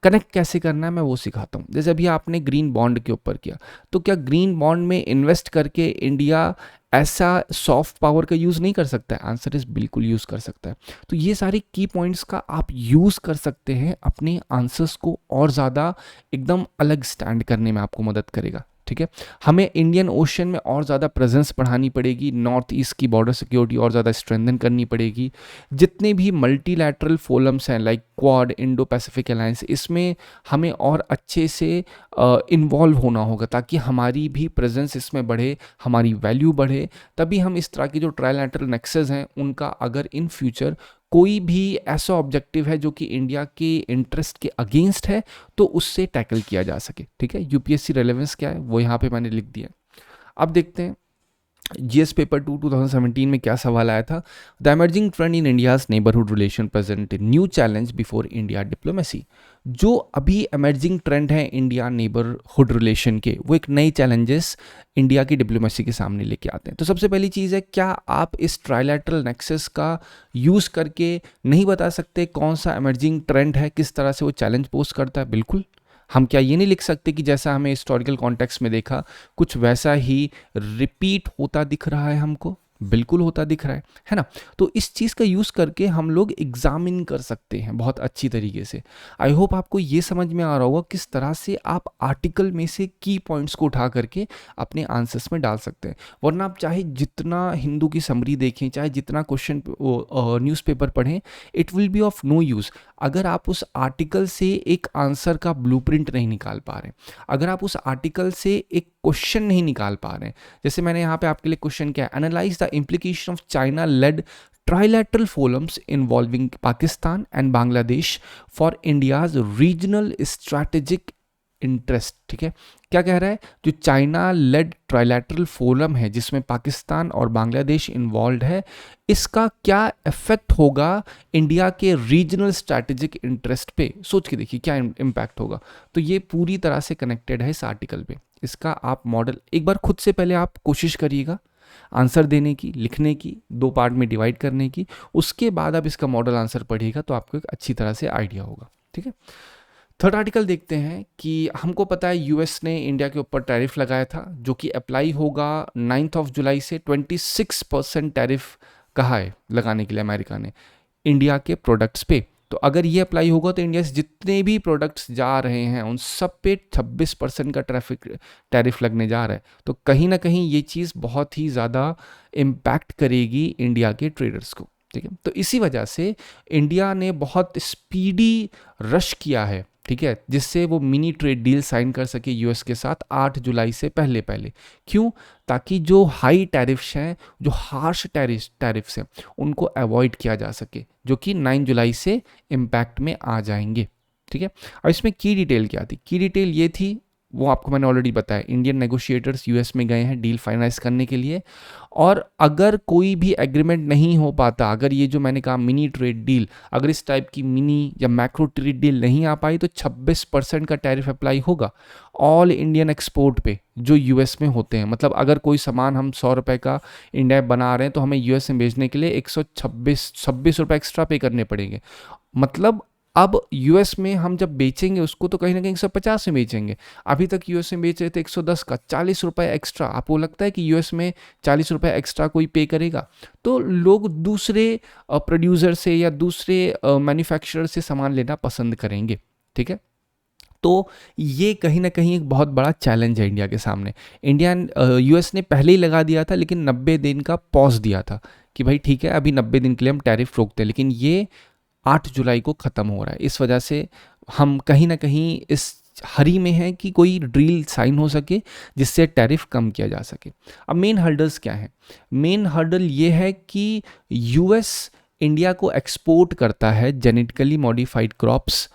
कनेक्ट कैसे करना है मैं वो सिखाता हूँ। जैसे अभी आपने ग्रीन बॉन्ड के ऊपर किया, तो क्या ग्रीन बॉन्ड में इन्वेस्ट करके इंडिया ऐसा सॉफ्ट पावर का यूज़ नहीं कर सकता है? आंसर इज बिल्कुल यूज़ कर सकता है। तो ये सारी की पॉइंट्स का आप यूज़ कर सकते हैं, अपने आंसर्स को और ज़्यादा एकदम अलग स्टैंड करने में आपको मदद करेगा। ठीक है, हमें इंडियन ओशन में और ज़्यादा प्रेजेंस बढ़ानी पड़ेगी, नॉर्थ ईस्ट की बॉर्डर सिक्योरिटी और ज़्यादा स्ट्रेंथन करनी पड़ेगी। जितने भी मल्टीलैटरल फोरम्स हैं like quad, Indo Pacific alliance, इसमें हमें और अच्छे से इन्वॉल्व होना होगा ताकि हमारी भी प्रेजेंस इसमें बढ़े, हमारी वैल्यू बढ़े। तभी हम इस तरह की जो ट्रायलैटरल नेक्सेस हैं उनका अगर इन फ्यूचर कोई भी ऐसा ऑब्जेक्टिव है जो कि इंडिया के इंटरेस्ट के अगेंस्ट है तो उससे टैकल किया जा सके। ठीक है, यूपीएससी रेलेवेंस क्या है वो यहाँ पे मैंने लिख दिया। अब देखते हैं जीएस पेपर 2 2017 में क्या सवाल आया था। The emerging trend in India's neighbourhood relation present new challenge before India diplomacy. जो अभी एमर्जिंग ट्रेंड है इंडिया नेबरहुड रिलेशन के, वो एक नई चैलेंजेस इंडिया की डिप्लोमेसी के सामने लेके आते हैं। तो सबसे पहली चीज़ है, क्या आप इस ट्राइलैटरल नेक्सस का यूज़ करके नहीं बता सकते कौन सा एमर्जिंग ट्रेंड है, किस तरह से वो चैलेंज पोस्ट करता है? बिल्कुल। हम क्या ये नहीं लिख सकते कि जैसा हमें हिस्टोरिकल कॉन्टेक्स्ट में देखा कुछ वैसा ही रिपीट होता दिख रहा है? हमको बिल्कुल होता दिख रहा है ना। तो इस चीज़ का यूज़ करके हम लोग एग्जामिन कर सकते हैं बहुत अच्छी तरीके से। आई होप आपको ये समझ में आ रहा होगा किस तरह से आप आर्टिकल में से की पॉइंट्स को उठा करके अपने आंसर्स में डाल सकते हैं। वरना आप चाहे जितना हिंदू की समरी देखें, चाहे जितना क्वेश्चन न्यूज़पेपर पढ़ें, it will be of no use अगर आप उस आर्टिकल से एक आंसर का ब्लूप्रिंट नहीं निकाल पा रहे, अगर आप उस आर्टिकल से एक क्वेश्चन नहीं निकाल पा रहे हैं। जैसे मैंने यहाँ पे आपके लिए क्वेश्चन क्या है, analyse the implication of China led trilateral forums involving Pakistan and Bangladesh for India's regional strategic interest. ठीक है, क्या कह रहा है, जो चाइना लेड ट्राइलैटरल फोरम है जिसमें पाकिस्तान और बांग्लादेश इन्वॉल्व है, इसका क्या इफेक्ट होगा इंडिया के रीजनल स्ट्रैटेजिक इंटरेस्ट पे? सोच के देखिए क्या इम्पैक्ट होगा। तो ये पूरी तरह से कनेक्टेड है इस आर्टिकल पे। इसका आप मॉडल एक बार खुद से पहले आप कोशिश करिएगा आंसर देने की, लिखने की, 2 पार्ट में डिवाइड करने की, उसके बाद आप इसका मॉडल आंसर पढ़िएगा तो आपको एक अच्छी तरह से आइडिया होगा। ठीक है, थर्ड आर्टिकल देखते हैं कि हमको पता है यूएस ने इंडिया के ऊपर टैरिफ लगाया था जो कि अप्लाई होगा 9 जुलाई से। 26% टैरिफ कहा है लगाने के लिए अमेरिका ने इंडिया के प्रोडक्ट्स पे। तो अगर ये अप्लाई होगा तो इंडिया से जितने भी प्रोडक्ट्स जा रहे हैं उन सब पे 26% का टैरिफ लगने जा रहा है। तो कहीं ना कहीं ये चीज़ बहुत ही ज़्यादा इम्पैक्ट करेगी इंडिया के ट्रेडर्स को। ठीक है, तो इसी वजह से इंडिया ने बहुत स्पीडी रश किया है, ठीक है, जिससे वो मिनी ट्रेड डील साइन कर सके यूएस के साथ 8 जुलाई से पहले पहले। क्यों? ताकि जो हाई टैरिफ्स हैं, जो हार्श टैरिफ्स हैं, उनको अवॉइड किया जा सके, जो कि 9 जुलाई से इम्पैक्ट में आ जाएंगे। ठीक है, और इसमें की डिटेल क्या थी? की डिटेल ये थी, वो आपको मैंने ऑलरेडी बताया, इंडियन नेगोशिएटर्स यूएस में गए हैं डील फाइनलाइज करने के लिए, और अगर कोई भी एग्रीमेंट नहीं हो पाता, अगर ये जो मैंने कहा मिनी ट्रेड डील, अगर इस टाइप की मिनी या मैक्रो ट्रेड डील नहीं आ पाई तो 26% का टैरिफ अप्लाई होगा ऑल इंडियन एक्सपोर्ट पे जो यूएस में होते हैं। मतलब अगर कोई सामान हम 100 रुपये का इंडिया बना रहे हैं तो हमें यूएस में भेजने के लिए 126 रुपये एक्स्ट्रा पे करने पड़ेंगे। मतलब अब यूएस में हम जब बेचेंगे उसको तो कहीं ना कहीं 150 में बेचेंगे। अभी तक यूएस में बेच रहे थे 110 का, 40 रुपये एक्स्ट्रा। आपको लगता है कि यूएस में 40 रुपये एक्स्ट्रा कोई पे करेगा? तो लोग दूसरे प्रोड्यूसर से या दूसरे मैन्युफैक्चरर से सामान लेना पसंद करेंगे। ठीक है, तो ये कहीं ना कहीं एक बहुत बड़ा चैलेंज है इंडिया के सामने। इंडिया यूएस ने पहले ही लगा दिया था, लेकिन 90 दिन का पॉज दिया था कि भाई ठीक है अभी 90 दिन के लिए हम टैरिफ रोकते हैं, लेकिन ये 8 जुलाई को ख़त्म हो रहा है। इस वजह से हम कहीं ना कहीं इस हरी में हैं कि कोई डील साइन हो सके जिससे टैरिफ कम किया जा सके। अब मेन हर्डल्स क्या हैं? मेन हर्डल ये है कि यूएस इंडिया को एक्सपोर्ट करता है जेनेटिकली मॉडिफाइड क्रॉप्स,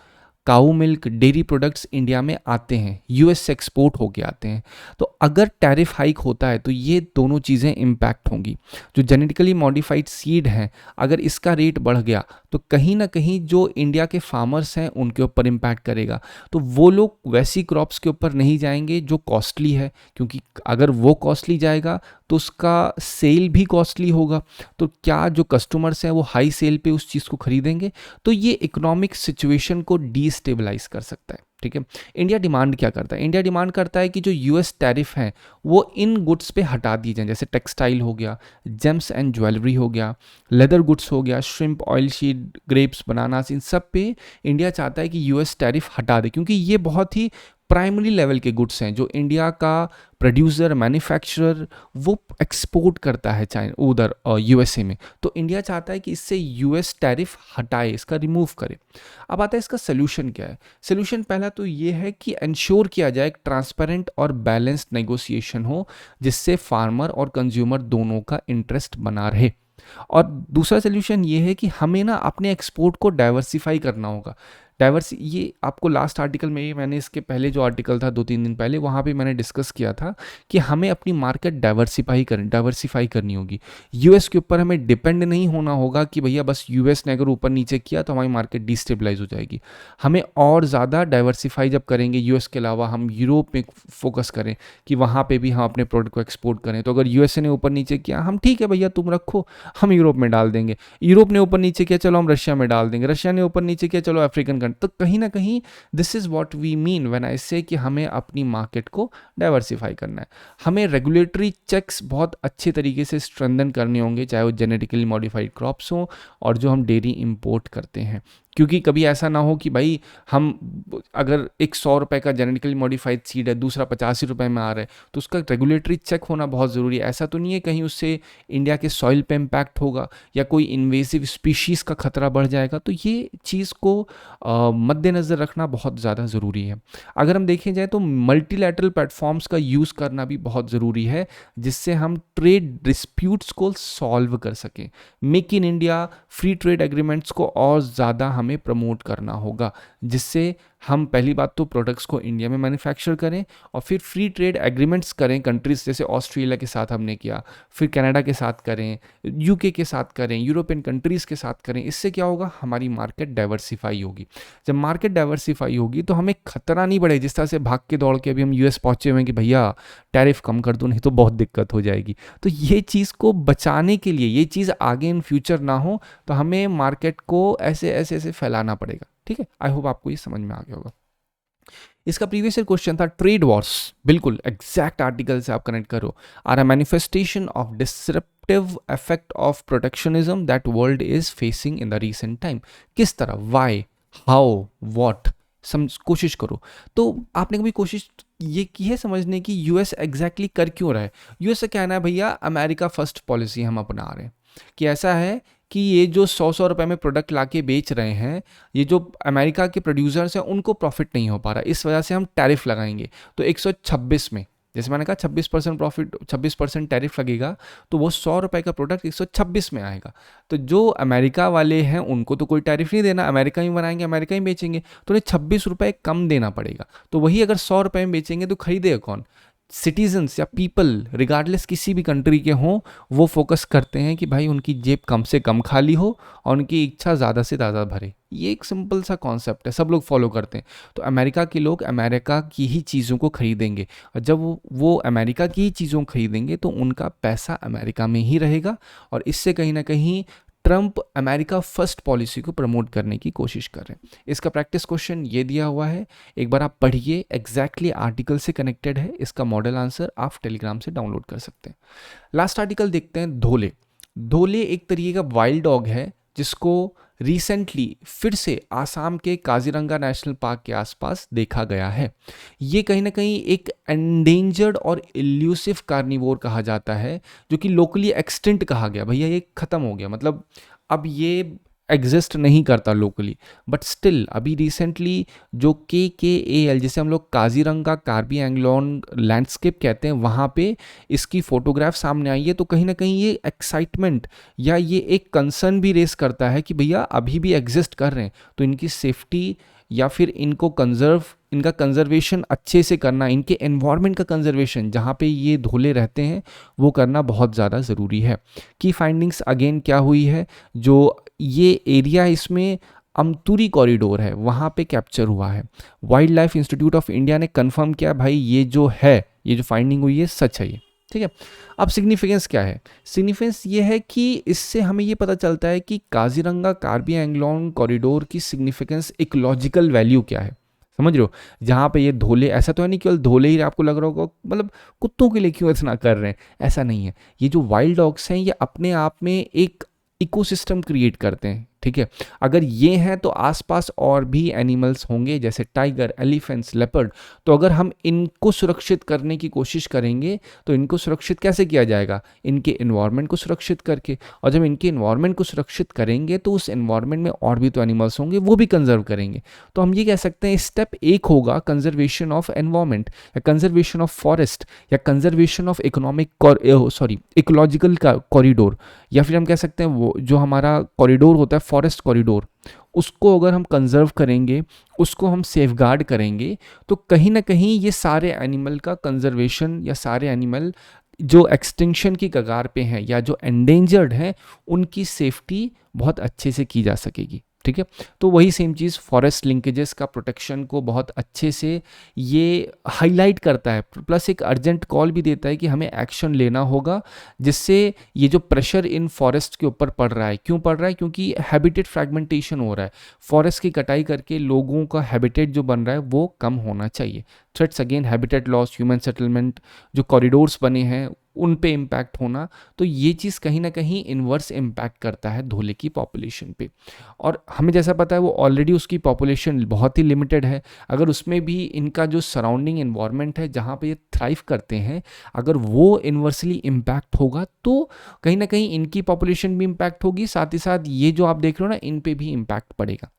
काऊ मिल्क, डेयरी प्रोडक्ट्स इंडिया में आते हैं, यूएस से एक्सपोर्ट होके आते हैं। तो अगर टैरिफ हाइक होता है तो ये दोनों चीज़ें इम्पैक्ट होंगी। जो जेनेटिकली मॉडिफाइड सीड हैं, अगर इसका रेट बढ़ गया तो कहीं ना कहीं जो इंडिया के फार्मर्स हैं उनके ऊपर इम्पैक्ट करेगा। तो वो लोग वैसी क्रॉप्स के ऊपर नहीं जाएंगे जो कॉस्टली है, क्योंकि अगर वो कॉस्टली जाएगा तो उसका सेल भी कॉस्टली होगा। तो क्या जो कस्टमर्स हैं वो हाई सेल पे उस चीज़ को खरीदेंगे? तो ये इकोनॉमिक सिचुएशन को डीस्टेबलाइज कर सकता है। ठीक है, इंडिया डिमांड क्या करता है? इंडिया डिमांड करता है कि जो यूएस टैरिफ हैं वो इन गुड्स पे हटा दिए जाएं, जैसे टेक्सटाइल हो गया, जेम्स एंड ज्वेलरी हो गया, लेदर गुड्स हो गया, shrimp, oil seed, grapes, bananas, इन सब पे इंडिया चाहता है कि यूएस टैरिफ हटा दे, क्योंकि ये बहुत ही प्राइमरी लेवल के गुड्स हैं जो इंडिया का प्रोड्यूसर, मैन्युफैक्चरर वो एक्सपोर्ट करता है चाइना उधर यूएसए में। तो इंडिया चाहता है कि इससे यूएस टैरिफ हटाए, इसका रिमूव करे। अब आता है इसका सोल्यूशन क्या है? सोल्यूशन पहला तो ये है कि इंश्योर किया जाए एक ट्रांसपेरेंट और बैलेंस्ड नेगोशिएशन हो, जिससे फार्मर और कंज्यूमर दोनों का इंटरेस्ट बना रहे। और दूसरा सोल्यूशन ये है कि हमें ना अपने एक्सपोर्ट को डाइवर्सिफाई करना होगा। ये आपको लास्ट आर्टिकल में ही, मैंने इसके पहले जो आर्टिकल था 2-3 दिन पहले, वहाँ पे मैंने डिस्कस किया था कि हमें अपनी मार्केट डाइवर्सिफाई करनी होगी। यूएस के ऊपर हमें डिपेंड नहीं होना होगा कि भैया बस यूएस ने अगर ऊपर नीचे किया तो हमारी मार्केट डिस्टेबलाइज हो जाएगी। हमें और ज़्यादा डाइवर्सिफाई जब करेंगे, यूएस के अलावा हम यूरोप में फोकस करें कि वहाँ पे भी हम अपने प्रोडक्ट को एक्सपोर्ट करें। तो अगर यूएसए ने ऊपर नीचे किया, हम ठीक है भैया तुम रखो, हम यूरोप में डाल देंगे। यूरोप ने ऊपर नीचे किया, चलो हम रशिया में डाल देंगे। रशिया ने ऊपर नीचे किया, चलो अफ्रीकन कंट्री। तो कहीं ना कहीं this is what we mean when I say कि हमें अपनी मार्केट को डाइवर्सिफाई करना है। हमें रेगुलेटरी चेक्स बहुत अच्छे तरीके से स्ट्रेंथन करने होंगे, चाहे वो जेनेटिकली मॉडिफाइड क्रॉप्स हों और जो हम डेयरी इंपोर्ट करते हैं। क्योंकि कभी ऐसा ना हो कि भाई हम अगर एक 100 रुपये का जेनेटिकली मॉडिफाइड सीड है, दूसरा 85 रुपये में आ रहा है, तो उसका रेगुलेटरी चेक होना बहुत ज़रूरी है। ऐसा तो नहीं है कहीं उससे इंडिया के सॉइल पे इम्पैक्ट होगा या कोई इन्वेसिव स्पीशीज़ का खतरा बढ़ जाएगा। तो ये चीज़ को मद्देनज़र रखना बहुत ज़्यादा ज़रूरी है। अगर हम देखें जाए तो मल्टीलैटरल प्लेटफॉर्म्स का यूज़ करना भी बहुत ज़रूरी है, जिससे हम ट्रेड डिस्प्यूट्स को सॉल्व कर सकें। Make in India, free trade agreements को और ज़्यादा हमें प्रमोट करना होगा, जिससे हम पहली बात तो प्रोडक्ट्स को इंडिया में मैन्युफैक्चर करें और फिर फ्री ट्रेड एग्रीमेंट्स करें कंट्रीज जैसे ऑस्ट्रेलिया के साथ हमने किया, फिर कनाडा के साथ करें, यूके के साथ करें, यूरोपियन कंट्रीज़ के साथ करें। इससे क्या होगा, हमारी मार्केट डाइवर्सिफाई होगी। जब मार्केट डाइवर्सिफाई होगी तो हमें खतरा नहीं बढ़े, जिस तरह से भाग के दौड़ के अभी हम यूएस पहुंचे हुए हैं कि भैया टैरिफ कम कर दो, नहीं तो बहुत दिक्कत हो जाएगी। तो ये चीज़ को बचाने के लिए, ये चीज़ आगे इन फ्यूचर ना हो, तो हमें मार्केट को ऐसे ऐसे ऐसे फैलाना पड़ेगा। ठीक है, आई होप आपको ये समझ में आ गया होगा। इसका प्रीवियस ईयर क्वेश्चन था ट्रेड वॉर्स, बिल्कुल एग्जैक्ट आर्टिकल से आप कनेक्ट करो, are a manifestation of disruptive effect of protectionism that world is facing in the recent time. किस तरह, वाई, हाउ, व्हाट, कोशिश करो। तो आपने कभी कोशिश ये की है समझने की यूएस एग्जैक्टली कर क्यों रहा है? यूएस से कहना है भैया अमेरिका फर्स्ट पॉलिसी हम अपना रहे हैं, कि ऐसा है कि ये जो 100 रुपए में प्रोडक्ट लाके बेच रहे हैं, ये जो अमेरिका के प्रोड्यूसर्स हैं उनको प्रॉफिट नहीं हो पा रहा, इस वजह से हम टैरिफ लगाएंगे। तो 126 में, जैसे मैंने कहा 26% प्रॉफिट, 26% टैरिफ लगेगा, तो वो 100 रुपए का प्रोडक्ट 126 में आएगा। तो जो अमेरिका वाले हैं उनको तो कोई टैरिफ नहीं देना, अमेरिका ही बनाएंगे, अमेरिका ही बेचेंगे, तो उन्हें 26 रुपये कम देना पड़ेगा। तो वही अगर 100 रुपये में बेचेंगे तो खरीदेगा कौन? सिटीजन्स या पीपल, रिगार्डलेस किसी भी कंट्री के हों, वो फोकस करते हैं कि भाई उनकी जेब कम से कम खाली हो और उनकी इच्छा ज़्यादा से ज़्यादा भरे। ये एक सिंपल सा कॉन्सेप्ट है, सब लोग फॉलो करते हैं। तो अमेरिका के लोग अमेरिका की ही चीज़ों को खरीदेंगे, और जब वो अमेरिका की ही चीज़ों को खरीदेंगे तो उनका पैसा अमेरिका में ही रहेगा, और इससे कहीं ना कहीं ट्रंप अमेरिका फर्स्ट पॉलिसी को प्रमोट करने की कोशिश कर रहे हैं। इसका प्रैक्टिस क्वेश्चन ये दिया हुआ है, एक बार आप पढ़िए, एग्जैक्टली आर्टिकल से कनेक्टेड है। इसका मॉडल आंसर आप टेलीग्राम से डाउनलोड कर सकते हैं। लास्ट आर्टिकल देखते हैं, धोले। धोले एक तरीके का वाइल्ड डॉग है जिसको रिसेंटली फिर से आसाम के काजीरंगा नेशनल पार्क के आसपास देखा गया है। ये कहीं ना कहीं एक एंडेंजर्ड और इल्यूसिव कार्निवोर कहा जाता है, जो कि लोकली एक्सटिंक्ट कहा गया। भैया ये खत्म हो गया, मतलब अब ये एग्जिस्ट नहीं करता लोकली, बट स्टिल अभी रिसेंटली जो KKAL, जिसे हम लोग काजीरंगा कार्बी एंग्लोन लैंडस्केप कहते हैं, वहाँ पे इसकी फोटोग्राफ सामने आई है। तो कहीं ना कहीं ये एक्साइटमेंट या ये एक कंसर्न भी रेस करता है कि भैया अभी भी एग्जिस्ट कर रहे हैं, तो इनकी सेफ्टी या फिर इनका कंजर्वेशन अच्छे से करना, इनके एनवायरनमेंट का कंजर्वेशन जहाँ पे ये धोले रहते हैं वो करना बहुत ज़्यादा ज़रूरी है। की फाइंडिंग्स अगेन क्या हुई है, जो ये एरिया इसमें अमतुरी कॉरिडोर है वहाँ पे कैप्चर हुआ है। Wild life institute of India ने कंफर्म किया भाई ये जो फाइंडिंग हुई है सच है ये, ठीक है। अब सिग्निफिकेंस क्या है? सिग्निफिकेंस ये है कि इससे हमें ये पता चलता है कि काजीरंगा कार्बी एंग्लोन कॉरिडोर की सिग्निफिकेंस, इकोलॉजिकल वैल्यू क्या है, समझ रहे हो। जहाँ पे ये धोले, ऐसा तो है नहीं केवल धोले ही आपको लग रहा होगा मतलब कुत्तों के लिए क्यों इतना कर रहे हैं, ऐसा नहीं है। ये जो वाइल्ड डॉग्स हैं ये अपने आप में एक इकोसिस्टम क्रिएट करते हैं, ठीक है। अगर ये हैं तो आसपास और भी एनिमल्स होंगे जैसे टाइगर, एलिफेंट्स, लेपर्ड। तो अगर हम इनको सुरक्षित करने की कोशिश करेंगे तो इनको सुरक्षित कैसे किया जाएगा? इनके एनवायरनमेंट को सुरक्षित करके। और जब इनके एनवायरनमेंट को सुरक्षित करेंगे तो उस एनवायरनमेंट में और भी तो एनिमल्स होंगे, वो भी कंजर्व करेंगे। तो हम ये कह सकते हैं स्टेप एक होगा कंजर्वेशन ऑफ एनवायरनमेंट या कंजर्वेशन ऑफ फॉरेस्ट या कंजर्वेशन ऑफ इकोलॉजिकल कॉरिडोर, या फिर हम कह सकते हैं वो जो हमारा कॉरिडोर होता है फॉरेस्ट कॉरिडोर, उसको अगर हम कंजर्व करेंगे, उसको हम सेफगार्ड करेंगे, तो कहीं ना कहीं ये सारे एनिमल का कंजर्वेशन या सारे एनिमल जो एक्सटिंक्शन की कगार पे हैं या जो एंडेंजर्ड हैं उनकी सेफ्टी बहुत अच्छे से की जा सकेगी, ठीक है। तो वही सेम चीज़ फॉरेस्ट लिंकेजेस का प्रोटेक्शन को बहुत अच्छे से ये हाईलाइट करता है, प्लस एक अर्जेंट कॉल भी देता है कि हमें एक्शन लेना होगा, जिससे ये जो प्रेशर इन फॉरेस्ट के ऊपर पड़ रहा है, क्यों पड़ रहा है? क्योंकि हैबिटेट फ्रैगमेंटेशन हो रहा है। फॉरेस्ट की कटाई करके लोगों का हैबिटेट जो बन रहा है वो कम होना चाहिए। Threats again habitat loss, human settlement, जो कॉरिडोर्स बने हैं उन पे इम्पैक्ट होना, तो ये चीज़ कहीं ना कहीं इन्वर्स इम्पैक्ट करता है धोले की पॉपुलेशन पे। और हमें जैसा पता है वो ऑलरेडी उसकी पॉपुलेशन बहुत ही लिमिटेड है, अगर उसमें भी इनका जो सराउंडिंग इन्वायरमेंट है जहाँ पे ये थ्राइव करते हैं, अगर वो इन्वर्सली इम्पैक्ट होगा तो कहीं ना कहीं इनकी पॉपुलेशन भी इम्पैक्ट होगी, साथ ही साथ ये जो आप देख रहे हो ना इन पे भी इम्पैक्ट पड़ेगा।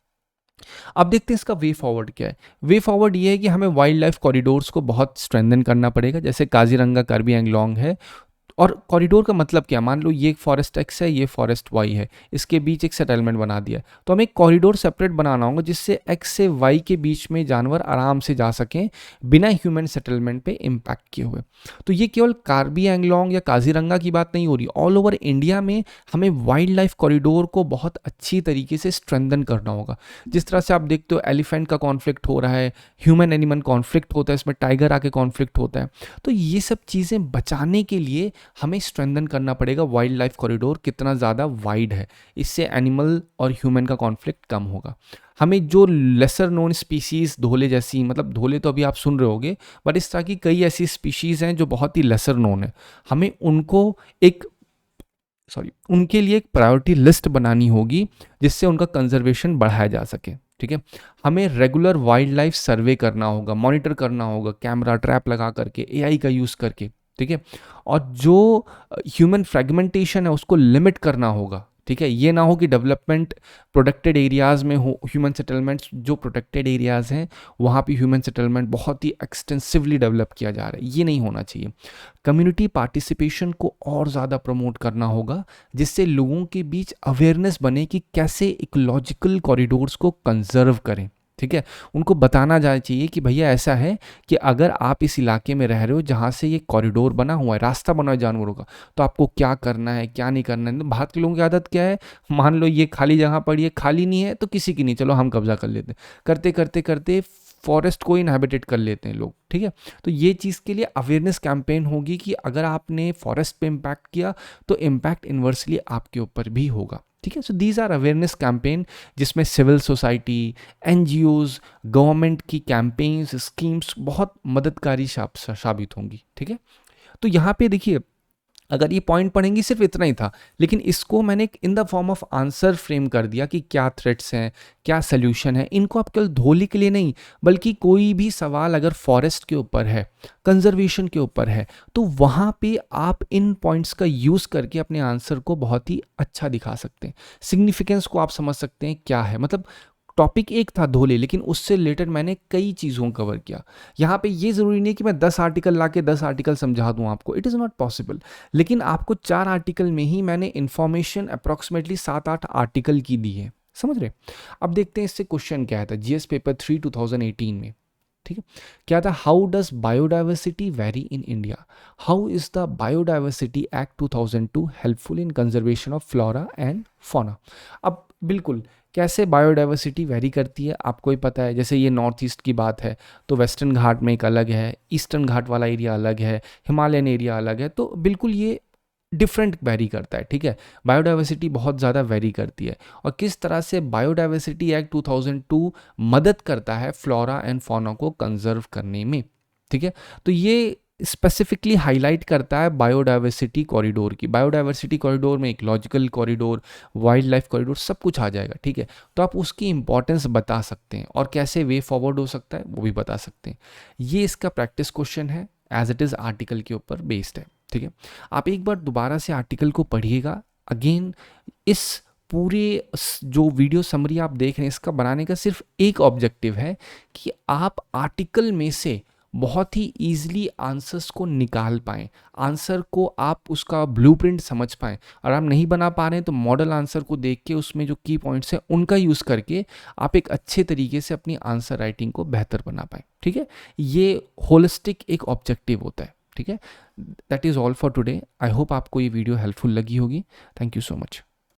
अब देखते हैं इसका वे फॉरवर्ड क्या है। वे फॉरवर्ड ये है कि हमें वाइल्ड लाइफ कॉरिडोर्स को बहुत स्ट्रेंथन करना पड़ेगा, जैसे काजीरंगा कार्बी एंग्लोंग है। और कॉरिडोर का मतलब क्या? मान लो ये फॉरेस्ट एक्स है, ये फॉरेस्ट वाई है, इसके बीच एक सेटलमेंट बना दिया, तो हमें एक कॉरिडोर सेपरेट बनाना होगा जिससे एक्स से वाई के बीच में जानवर आराम से जा सकें बिना ह्यूमन सेटलमेंट पे इम्पैक्ट किए हुए। तो ये केवल कार्बी एंग्लोंग या काजीरंगा की बात नहीं हो रही, ऑल ओवर इंडिया में हमें वाइल्ड लाइफ कॉरिडोर को बहुत अच्छी तरीके से स्ट्रेंथन करना होगा। जिस तरह से आप देखते हो एलिफेंट का कॉन्फ्लिक्ट हो रहा है, ह्यूमन एनिमल कॉन्फ्लिक्ट होता है, इसमें टाइगर आके कॉन्फ्लिक्ट होता है, तो ये सब चीज़ें बचाने के लिए हमें स्ट्रेंथन करना पड़ेगा वाइल्ड लाइफ कॉरिडोर कितना ज़्यादा वाइड है, इससे एनिमल और ह्यूमन का कॉन्फ्लिक्ट कम होगा। हमें जो लेसर नोन स्पीशीज़ धोले जैसी, मतलब धोले तो अभी आप सुन रहे होगे, बट इस तरह की कई ऐसी स्पीशीज़ हैं जो बहुत ही लेसर नोन है, हमें उनके लिए एक प्रायोरिटी लिस्ट बनानी होगी जिससे उनका कंजर्वेशन बढ़ाया जा सके, ठीक है। हमें रेगुलर वाइल्ड लाइफ सर्वे करना होगा, मॉनिटर करना होगा, कैमरा ट्रैप लगा करके, AI का यूज़ करके, ठीक है। और जो ह्यूमन फ्रेगमेंटेशन है उसको लिमिट करना होगा, ठीक है। ये ना हो कि डेवलपमेंट प्रोटेक्टेड एरियाज़ में हो, ह्यूमन सेटलमेंट्स जो प्रोटेक्टेड एरियाज़ हैं वहाँ पे ह्यूमन सेटलमेंट बहुत ही एक्सटेंसिवली डेवलप किया जा रहा है, ये नहीं होना चाहिए। कम्युनिटी पार्टिसिपेशन को और ज़्यादा प्रमोट करना होगा जिससे लोगों के बीच अवेयरनेस बने कि कैसे इकोलॉजिकल कॉरिडोर्स को कंजर्व करें, ठीक है। उनको बताना जाना चाहिए कि भैया ऐसा है कि अगर आप इस इलाके में रह रहे हो जहाँ से ये कॉरिडोर बना हुआ है, रास्ता बना हुआ है जानवरों का, तो आपको क्या करना है क्या नहीं करना है। तो भारत के लोगों की आदत क्या है, मान लो ये खाली जगह पड़ी है, खाली नहीं है तो किसी की नहीं, चलो हम कब्जा कर लेते हैं, करते करते करते फॉरेस्ट को इनहैबिटेट कर लेते हैं लोग, ठीक है। तो ये चीज़ के लिए अवेयरनेस कैंपेन होगी कि अगर आपने फॉरेस्ट पे इम्पैक्ट किया तो इम्पैक्ट इन्वर्सली आपके ऊपर भी होगा, ठीक है। So these are awareness campaign जिसमें सिविल सोसाइटी, एनजीओज, गवर्नमेंट की कैंपेन्स, स्कीम्स बहुत मददगारी साबित होंगी। ठीक है। तो यहाँ पे देखिए, अगर ये पॉइंट पढ़ेंगे सिर्फ इतना ही था, लेकिन इसको मैंने इन the form of answer frame कर दिया कि क्या थ्रेट्स हैं, क्या सोल्यूशन है। इनको आप केवल धोली के लिए नहीं, बल्कि कोई भी सवाल अगर फॉरेस्ट के ऊपर है, कंजर्वेशन के ऊपर है, तो वहाँ पे आप इन पॉइंट्स का यूज़ करके अपने आंसर को बहुत ही अच्छा दिखा सकते हैं। सिग्निफिकेंस को आप समझ सकते हैं क्या है, मतलब टॉपिक एक था धोले, लेकिन उससे रिलेटेड मैंने कई चीज़ों को कवर किया। यहाँ पे ये ज़रूरी नहीं कि मैं 10 आर्टिकल ला के 10 आर्टिकल समझा दूँ आपको, इट इज़ नॉट पॉसिबल। लेकिन आपको 4 आर्टिकल में ही मैंने इन्फॉर्मेशन अप्रॉक्सीमेटली 7-8 आर्टिकल की दी है, समझ रहे। अब देखते हैं इससे क्वेश्चन क्या था जीएस पेपर 3 2018 में। ठीक है, क्या था, how does biodiversity very in India, how is the biodiversity act 2002 helpful in conservation of flora and fauna. अब बिल्कुल कैसे बायोडाइवर्सिटी वेरी करती है आपको ही पता है। जैसे ये नॉर्थ ईस्ट की बात है तो वेस्टर्न घाट में एक अलग है, ईस्टर्न घाट वाला एरिया अलग है, हिमालयन एरिया अलग है, तो बिल्कुल ये डिफरेंट वेरी करता है। ठीक है, बायोडाइवर्सिटी बहुत ज़्यादा वेरी करती है। और किस तरह से बायोडाइवर्सिटी एक्ट 2002 मदद करता है फ्लोरा एंड फौना को कंजर्व करने में। ठीक है, तो ये स्पेसिफिकली हाईलाइट करता है बायोडाइवर्सिटी कॉरिडोर की। बायोडाइवर्सिटी कॉरिडोर में ecological corridor, wild life corridor, सब कुछ आ जाएगा। ठीक है, तो आप उसकी इंपॉर्टेंस बता सकते हैं और कैसे वे फॉरवर्ड हो सकता है वो भी बता सकते हैं। ये इसका प्रैक्टिस क्वेश्चन है, एज इट इज़ आर्टिकल के ऊपर बेस्ड है। ठीक है, आप एक बार दोबारा से आर्टिकल को पढ़िएगा अगेन। इस पूरे जो वीडियो समरी आप देख रहे हैं, इसका बनाने का सिर्फ एक ऑब्जेक्टिव है कि आप आर्टिकल में से बहुत ही ईजिली आंसर्स को निकाल पाएँ, आंसर को आप उसका ब्लूप्रिंट समझ पाएँ। और आप नहीं बना पा रहे हैं तो मॉडल आंसर को देख के उसमें जो की पॉइंट्स हैं उनका यूज़ करके आप एक अच्छे तरीके से अपनी आंसर राइटिंग को बेहतर बना पाएँ। ठीक है, ये होलिस्टिक एक ऑब्जेक्टिव होता है। ठीक है, that is all for today. I hope आपको ये वीडियो हेल्पफुल लगी होगी। Thank you so much.